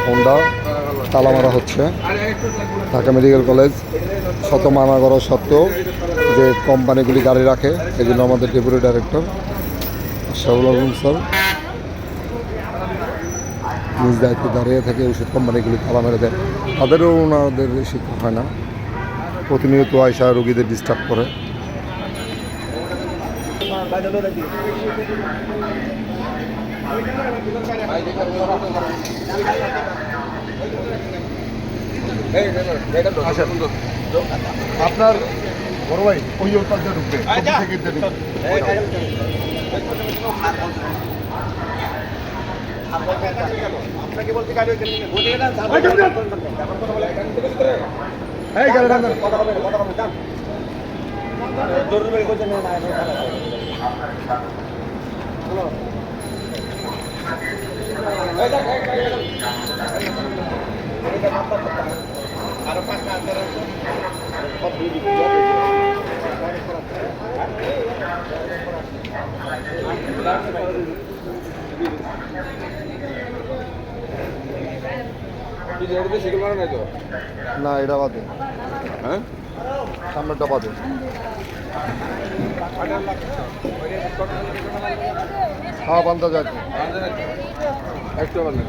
Honda তালা মারা হচ্ছে। ঢাকা মেডিকেল কলেজ শত মানা করা সত্ত্বেও যে কোম্পানিগুলি গাড়ি রাখে, এই জন্য আমাদের deputy director Ashraful Alam sir নিজ দায়িত্বে দাঁড়িয়ে থেকে ওষুধ কোম্পানিগুলি তালা মেরে দেয়। তাদেরও ওনাদের শিক্ষা হয় না, প্রতিনিয়ত আয়সা রোগীদের ডিস্টার্ব করে। আপনার বড় ভাই ওই পাশে ঢুকবে, আপনাকে বলতে গাড়ি আরো পাঁচটা না, এটা বাদে, হ্যাঁ সামনেটা বাদে। হ্যাঁ বান্ধা যায় একটু বান্ধা।